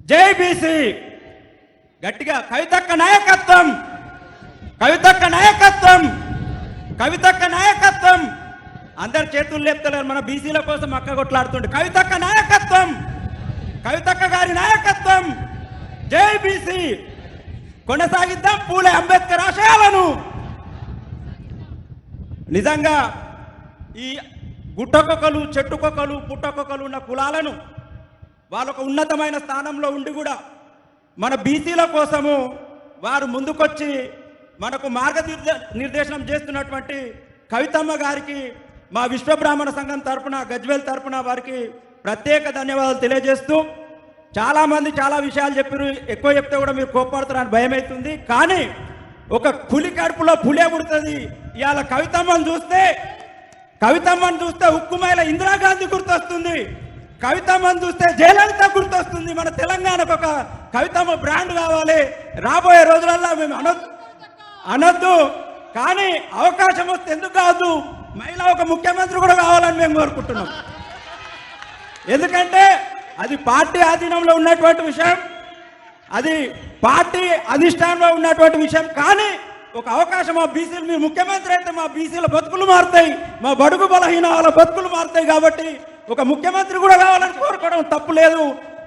జై బీసీ గట్టిగా కవితక్క నాయకత్వం, కవితక్క నాయకత్వం, కవితక్క నాయకత్వం. అందరు చేతులు లేపుతలేరు, మన బీసీల కోసం అక్క కొట్లాడుతుండే. కవితక్క నాయకత్వం, కవితక్క గారి నాయకత్వం. జై బీసీ. కొనసాగిద్దాం పూలే అంబేద్కర్ ఆశయాలను. నిజంగా ఈ గుట్టకొక్కలు, చెట్టుకొక్కలు, పుట్టకొక్కలు ఉన్న కులాలను వాళ్ళొక ఉన్నతమైన స్థానంలో ఉండి కూడా మన బీసీల కోసము వారు ముందుకొచ్చి మనకు నిర్దేశనం చేస్తున్నటువంటి కవితమ్మ గారికి మా విశ్వబ్రాహ్మణ సంఘం తరపున, గజ్వేల్ తరపున వారికి ప్రత్యేక ధన్యవాదాలు తెలియజేస్తూ, చాలామంది చాలా విషయాలు చెప్పారు. ఎక్కువ చెప్తే కూడా మీరు కోప్పడతారని భయం అవుతుంది. కానీ ఒక పులి కడుపులో పులే పుడుతుంది. ఇవాళ కవితమ్మను చూస్తే ఉక్కుమైల ఇందిరాగాంధీ గుర్తొస్తుంది, కవితమ్మను చూస్తే జయలలిత గుర్తొస్తుంది. మన తెలంగాణకు ఒక కవితమ్మ బ్రాండ్ కావాలి. రాబోయే రోజులలో మేము అనొద్దు, కానీ అవకాశం వస్తే ఎందుకు కాదు, మహిళ ఒక ముఖ్యమంత్రి కూడా కావాలని మేము కోరుకుంటున్నాం. ఎందుకంటే అది పార్టీ ఆధీనంలో ఉన్నటువంటి విషయం, అది పార్టీ అధిష్టానంలో ఉన్నటువంటి విషయం. కానీ ఒక అవకాశం మా బీసీలు, మీరు ముఖ్యమంత్రి అయితే మా బీసీల బతుకులు మారుతాయి, మా బడుగు బలహీన వాళ్ళ బతుకులు మారుతాయి. కాబట్టి ఒక ముఖ్యమంత్రి కూడా కావాలని కోరుకోవడం తప్పు లేదు.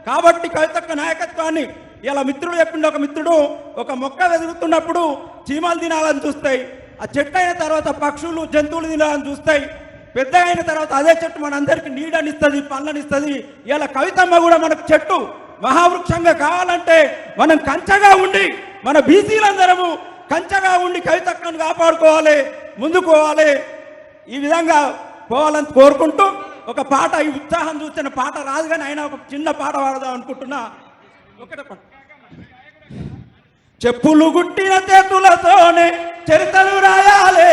కాబట్టి కవితక్క నాయకత్వాన్ని ఇలా మిత్రుడు చెప్పిండు. ఒక మిత్రుడు ఒక మొక్క వెతుకుతున్నప్పుడు చీమలు తినాలని చూస్తాయి, ఆ చెట్టు అయిన తర్వాత పక్షులు, జంతువులు తినాలని చూస్తాయి. పెద్ద అయిన తర్వాత అదే చెట్టు మనందరికీ నీడనిస్తుంది, పళ్ళనిస్తుంది. ఇలా కవితమ్మ కూడా మనకు చెట్టు మహావృక్షంగా కావాలంటే మనం కంచగా ఉండి, మన బీసీలందరము కంచగా ఉండి కవితక్కను కాపాడుకోవాలి, ముందుకు పోవాలి. ఈ విధంగా పోవాలని కోరుకుంటూ ఒక పాట, ఈ ఉత్సాహం చూస్తున్న పాట రాదు కానీ అయినా ఒక చిన్న పాట పాడదాం అనుకుంటున్నా. ఒకటే పాట. చెప్పులు గుట్టిన చేతులతోనే చరిత్రలు రాయాలే,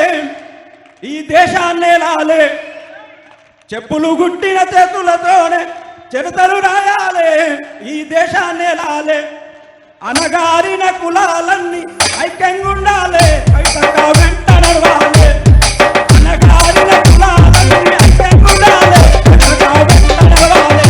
ఈ దేశాన్నే లాలే. చెప్పులు గుట్టిన చేతులతోనే చరిత్రలు రాయాలే, ఈ దేశాన్నే లాలే. అనగారిన కులాలన్నీ ఐక్యంగా ఉండాలి, కవితక్క వెంట నడవాలి. అనగారిన కులాలన్నీ ఐక్యంగా ఉండాలి, కవితక్క వెంట నడవాలి.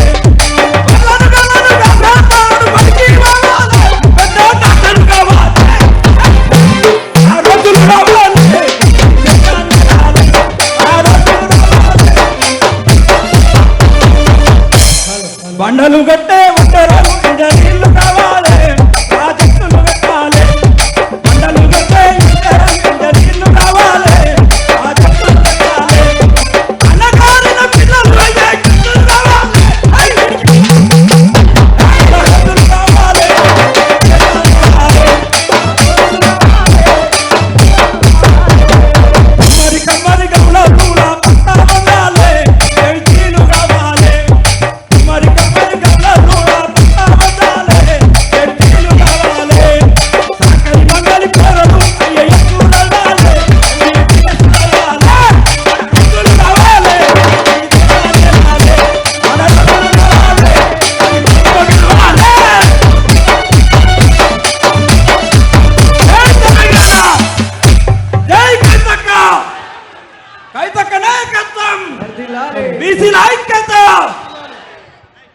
బండలు గట్టే ఉంటారు, నీళ్లు